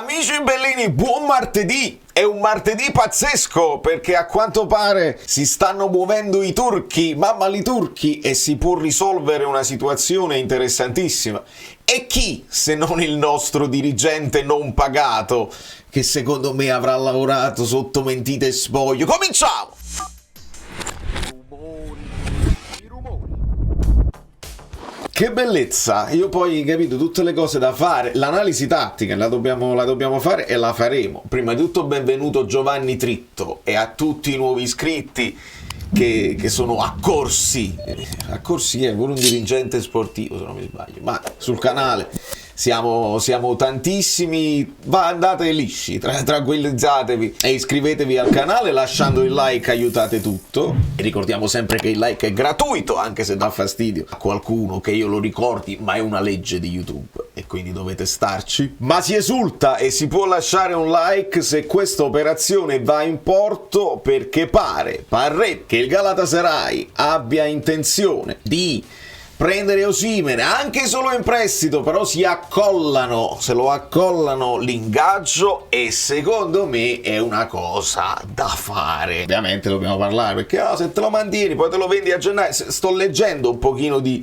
Amici bellini, buon martedì! È un martedì pazzesco perché a quanto pare si stanno muovendo i turchi, mamma li turchi, e si può risolvere una situazione interessantissima. E chi, se non il nostro dirigente non pagato, che secondo me avrà lavorato sotto mentite e spoglio? Cominciamo! Che bellezza! Io poi, capito, tutte le cose da fare, l'analisi tattica la dobbiamo fare e la faremo. Prima di tutto benvenuto Giovanni Tritto e a tutti i nuovi iscritti che sono accorsi è pure un dirigente sportivo se non mi sbaglio, ma sul canale siamo tantissimi. Andate lisci, tranquillizzatevi e iscrivetevi al canale, lasciando il like aiutate tutto, e ricordiamo sempre che il like è gratuito, anche se dà fastidio a qualcuno che io lo ricordi, ma è una legge di YouTube e quindi dovete starci. Ma si esulta e si può lasciare un like se questa operazione va in porto, perché pare che il Galatasaray abbia intenzione di prendere Osimhen anche solo in prestito, però se lo accollano l'ingaggio, e secondo me è una cosa da fare. Ovviamente dobbiamo parlare, perché se te lo mantieni poi te lo vendi a gennaio. Sto leggendo un pochino di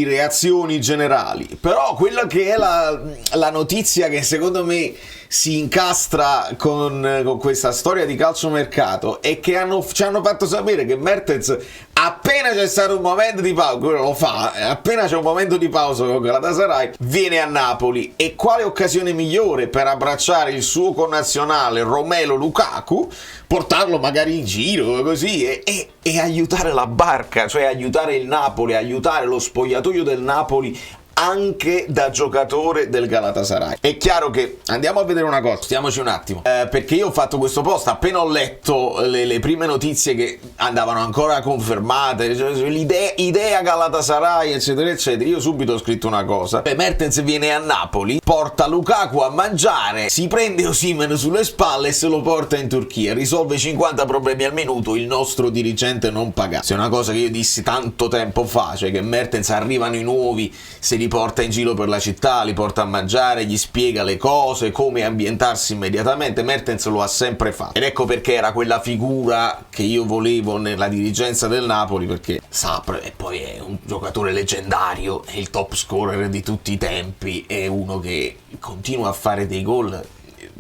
reazioni generali, però quella che è la notizia che secondo me si incastra con questa storia di calciomercato è che ci hanno fatto sapere che Mertens, appena c'è stato un momento di pausa, quello lo fa, appena c'è un momento di pausa con Galatasaray, viene a Napoli. E quale occasione migliore per abbracciare il suo connazionale Romelu Lukaku, portarlo magari in giro così e aiutare la barca, cioè aiutare il Napoli, aiutare lo spogliatoio del Napoli anche da giocatore del Galatasaray. È chiaro che andiamo a vedere una cosa, stiamoci un attimo, perché io ho fatto questo post appena ho letto le prime notizie che andavano ancora confermate, cioè, idea Galatasaray eccetera eccetera. Io subito ho scritto una cosa: Mertens viene a Napoli, porta Lukaku a mangiare, si prende Osimhen sulle spalle e se lo porta in Turchia, risolve 50 problemi al minuto, il nostro dirigente non pagato. È una cosa che io dissi tanto tempo fa, cioè che Mertens arrivano i nuovi, se li porta in giro per la città, li porta a mangiare, gli spiega le cose, come ambientarsi immediatamente. Mertens lo ha sempre fatto, ed ecco perché era quella figura che io volevo nella dirigenza del Napoli, perché Sapr, e poi è un giocatore leggendario, è il top scorer di tutti i tempi, è uno che continua a fare dei gol.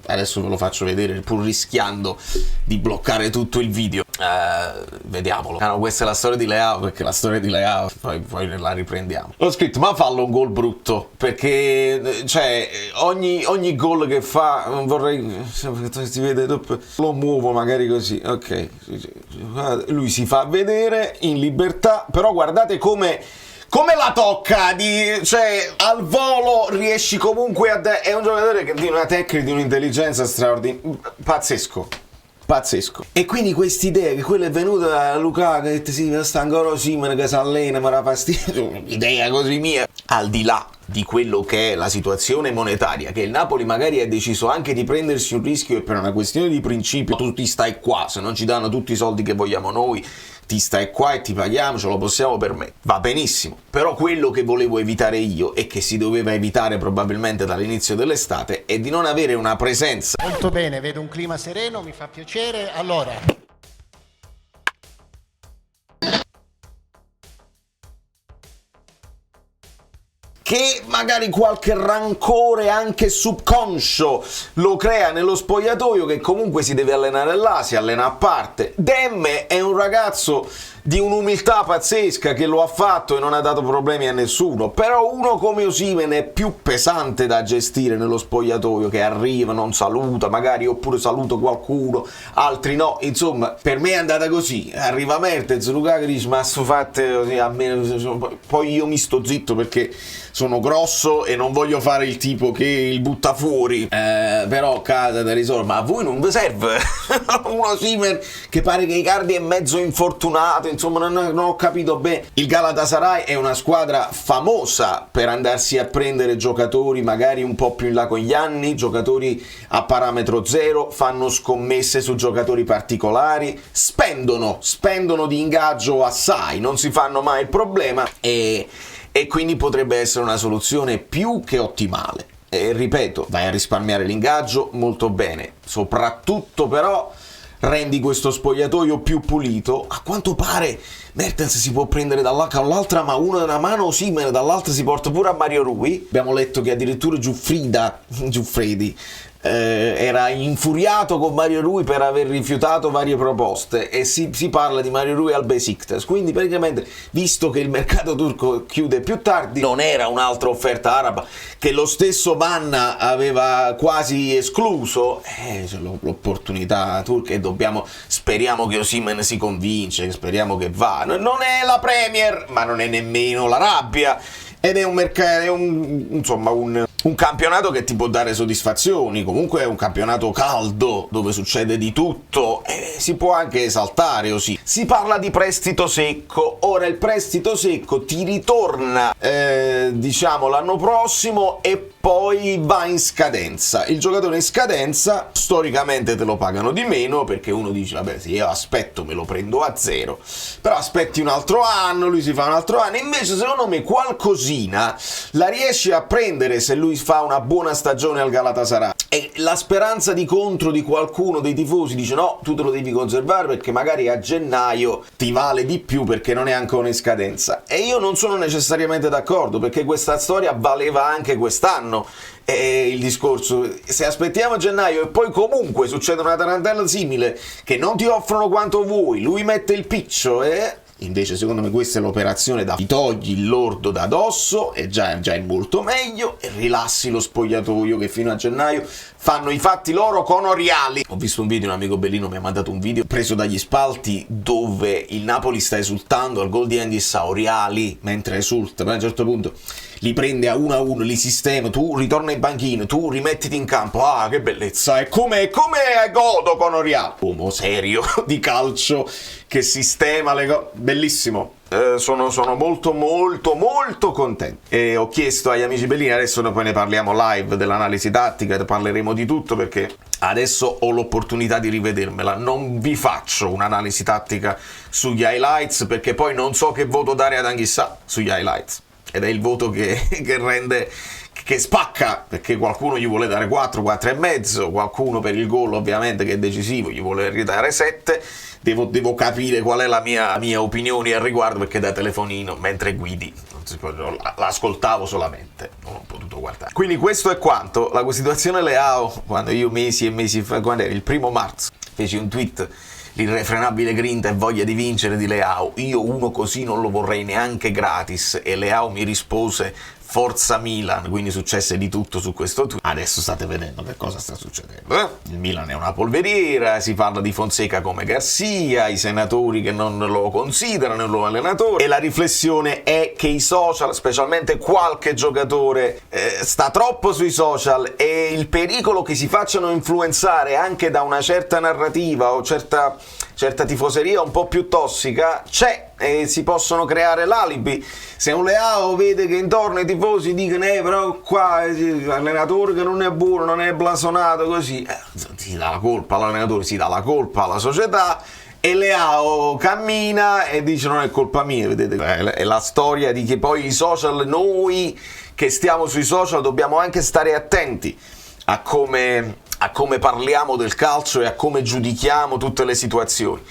Adesso ve lo faccio vedere, pur rischiando di bloccare tutto il video. Vediamolo. No, questa è la storia di Leao, perché la storia di Leao poi la riprendiamo. Ho scritto: ma fallo un gol brutto, perché cioè ogni gol che fa, non vorrei, si vede dopo, lo muovo magari così, ok, lui si fa vedere in libertà, però guardate come la tocca, cioè al volo riesci comunque è un giocatore che di una tecnica, di un'intelligenza straordinaria, pazzesco. E quindi quest'idea che quella è venuta a Lukaku, che sì, sta ancora Osimhen che si allena, mi era fastidio, idea così mia, al di là di quello che è la situazione monetaria, che il Napoli magari ha deciso anche di prendersi un rischio, e per una questione di principio tu ti stai qua, se non ci danno tutti i soldi che vogliamo noi, ti stai qua e ti paghiamo, ce lo possiamo permettere, va benissimo. Però quello che volevo evitare io, e che si doveva evitare probabilmente dall'inizio dell'estate, è di non avere una presenza. Molto bene, vedo un clima sereno, mi fa piacere. Allora, che magari qualche rancore anche subconscio lo crea nello spogliatoio, che comunque si deve allenare là, si allena a parte. Demme è un ragazzo di un'umiltà pazzesca, che lo ha fatto e non ha dato problemi a nessuno, però uno come Osimhen è più pesante da gestire nello spogliatoio, che arriva, non saluta magari, oppure saluta qualcuno, altri no, insomma per me è andata così. Arriva Mertens, Lukaku dice: ma sto fatte così, a me, poi io mi sto zitto perché sono grosso e non voglio fare il tipo che il butta fuori, però casa da risolvere. Ma a voi non vi serve un Osimhen che pare che Icardi è mezzo infortunato, insomma non ho capito bene. Il Galatasaray è una squadra famosa per andarsi a prendere giocatori magari un po' più in là con gli anni, giocatori a parametro zero, fanno scommesse su giocatori particolari, spendono di ingaggio assai, non si fanno mai il problema, e quindi potrebbe essere una soluzione più che ottimale. E ripeto, vai a risparmiare l'ingaggio, molto bene. Soprattutto però rendi questo spogliatoio più pulito. A quanto pare Mertens si può prendere dall'altra, ma una da una mano Osimhen, dall'altra si porta pure a Mario Rui. Abbiamo letto che addirittura Giuffredi era infuriato con Mario Rui per aver rifiutato varie proposte, e si parla di Mario Rui al Besiktas. Quindi praticamente, visto che il mercato turco chiude più tardi, non era un'altra offerta araba che lo stesso Vanna aveva quasi escluso, c'è l'opportunità turca, e speriamo che Osimhen si convince, speriamo che va. Non è la Premier, ma non è nemmeno l'Arabia, ed è un campionato che ti può dare soddisfazioni. Comunque è un campionato caldo, dove succede di tutto, e si può anche esaltare così. Si parla di prestito secco. Ora il prestito secco ti ritorna l'anno prossimo e poi va in scadenza. Il giocatore in scadenza storicamente te lo pagano di meno, perché uno dice vabbè, se io aspetto me lo prendo a zero, però aspetti un altro anno, lui si fa un altro anno. Invece secondo me qualcosina la riesci a prendere se lui fa una buona stagione al Galatasaray, e la speranza di contro di qualcuno dei tifosi dice no, tu te lo devi conservare perché magari a gennaio ti vale di più perché non è ancora in scadenza. E io non sono necessariamente d'accordo, perché questa storia valeva anche quest'anno. E il discorso, se aspettiamo gennaio e poi comunque succede una tarantella simile, che non ti offrono quanto vuoi, lui mette il piccio, invece secondo me questa è l'operazione ti togli il lordo da dosso, e già è molto meglio, e rilassi lo spogliatoio, che fino a gennaio fanno i fatti loro con Oriali. Ho visto un video, un amico bellino mi ha mandato un video preso dagli spalti, dove il Napoli sta esultando al gol di Andy Sa, Oriali mentre esulta, ma a un certo punto li prende a uno, li sistema, tu ritorna in banchina, tu rimettiti in campo, che bellezza, è come godo con Oriali, uomo serio di calcio che sistema le cose, bellissimo. Sono molto contento, e ho chiesto agli amici bellini, adesso poi ne parliamo live dell'analisi tattica, ne parleremo di tutto, perché adesso ho l'opportunità di rivedermela. Non vi faccio un'analisi tattica sugli highlights, perché poi non so che voto dare ad Anghissà sugli highlights, ed è il voto che rende, che spacca, perché qualcuno gli vuole dare 4 e mezzo, qualcuno per il gol ovviamente che è decisivo gli vuole ridare 7. Devo capire qual è la mia opinione al riguardo, perché da telefonino mentre guidi l'ascoltavo solamente, non ho potuto guardare. Quindi questo è quanto. La situazione Leao, quando io mesi e mesi fa, quando era il 1 marzo, feci un tweet: l'irrefrenabile grinta e voglia di vincere di Leao, io uno così non lo vorrei neanche gratis, e Leao mi rispose Forza Milan, quindi successe di tutto su questo tweet. Adesso state vedendo che cosa sta succedendo. Il Milan è una polveriera, si parla di Fonseca come Garcia, i senatori che non lo considerano il loro allenatore, e la riflessione è che i social, specialmente qualche giocatore, sta troppo sui social, e il pericolo che si facciano influenzare anche da una certa narrativa o certa tifoseria un po' più tossica c'è, e si possono creare l'alibi. Se un Leao vede che intorno ai tifosi dicono però qua l'allenatore che non è buono, non è blasonato, così si dà la colpa all'allenatore, si dà la colpa alla società, e Leao cammina e dice non è colpa mia. Vedete, è la storia di che poi i social, noi che stiamo sui social dobbiamo anche stare attenti a come parliamo del calcio e a come giudichiamo tutte le situazioni.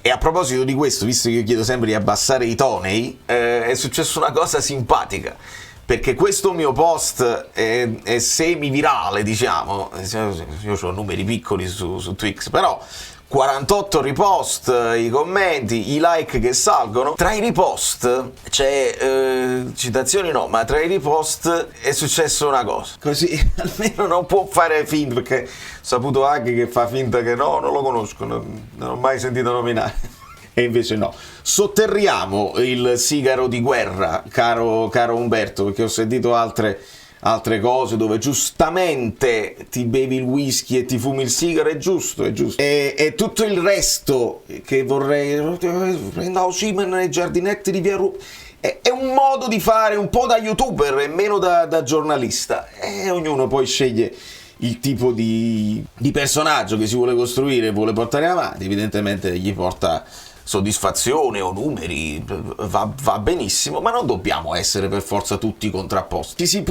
E a proposito di questo, visto che io chiedo sempre di abbassare i toni, è successa una cosa simpatica, perché questo mio post è semi-virale, diciamo. Io ho numeri piccoli su Twix, però 48 repost, i commenti, i like che salgono. Tra i repost c'è citazioni no, ma tra i repost è successa una cosa, così almeno non può fare finta, perché ho saputo anche che fa finta che non lo conosco, non ho mai sentito nominare. E invece no. Sotterriamo il sigaro di guerra, caro Umberto, perché ho sentito altre cose dove giustamente ti bevi il whisky e ti fumi il sigaro, è giusto. E tutto il resto che vorrei prenda Osimhen nei giardinetti di Via Roma è un modo di fare un po' da youtuber e meno da giornalista, e ognuno poi sceglie il tipo di personaggio che si vuole costruire e vuole portare avanti. Evidentemente gli porta soddisfazione o numeri, va benissimo, ma non dobbiamo essere per forza tutti contrapposti. Ci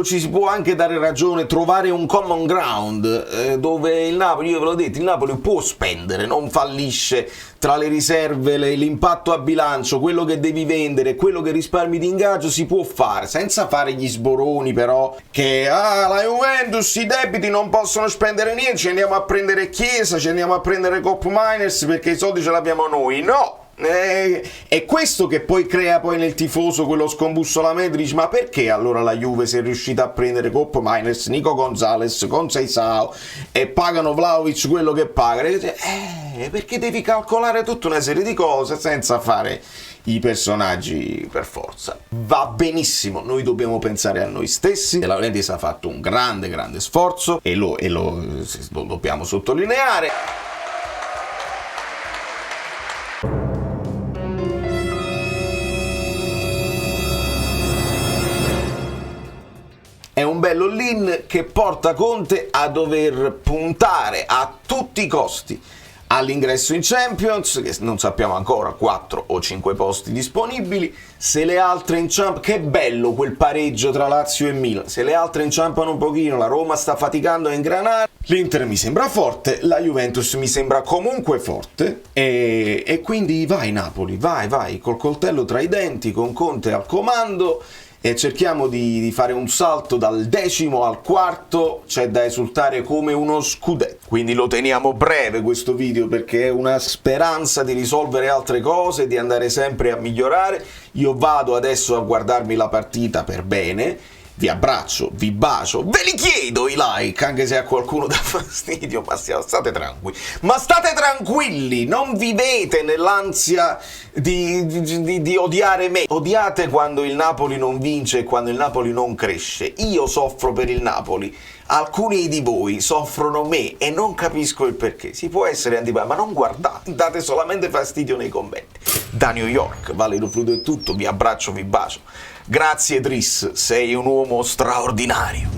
si può anche dare ragione, trovare un common ground, dove il Napoli, io ve l'ho detto, il Napoli può spendere, non fallisce tra le riserve, l'impatto a bilancio, quello che devi vendere, quello che risparmi di ingaggio, si può fare, senza fare gli sboroni però, che la Juventus, i debiti non possono spendere niente, ci andiamo a prendere Chiesa, ci andiamo a prendere Cop Miners perché i soldi ce l'abbiamo noi. No! È questo che poi crea poi nel tifoso quello scombussolamento, dici, ma perché allora la Juve si è riuscita a prendere Cop Miners, Nico Gonzalez, Conceição e pagano Vlahovic quello che pagano? Perché devi calcolare tutta una serie di cose senza fare i personaggi per forza. Va benissimo, noi dobbiamo pensare a noi stessi. La Laurentiis ha fatto un grande sforzo e lo dobbiamo sottolineare. È un bello all-in che porta Conte a dover puntare a tutti i costi all'ingresso in Champions, che non sappiamo ancora 4 o 5 posti disponibili. Se le altre inciampano, che bello quel pareggio tra Lazio e Milan, se le altre inciampano un pochino, la Roma sta faticando a ingranare, l'Inter mi sembra forte, la Juventus mi sembra comunque forte, e quindi vai Napoli, vai, col coltello tra i denti, con Conte al comando, e cerchiamo di fare un salto dal 10° al 4°, c'è da esultare come uno scudetto. Quindi lo teniamo breve questo video perché è una speranza di risolvere altre cose, di andare sempre a migliorare. Io vado adesso a guardarmi la partita per bene, vi abbraccio, vi bacio, ve li chiedo i like, anche se a qualcuno dà fastidio, ma state tranquilli, non vivete nell'ansia di odiare me. Odiate quando il Napoli non vince e quando il Napoli non cresce. Io soffro per il Napoli, alcuni di voi soffrono me e non capisco il perché. Si può essere antipatici, ma non guardate, date solamente fastidio nei commenti. Da New York, Valerio Pluto è tutto, vi abbraccio, vi bacio. Grazie Driss, sei un uomo straordinario.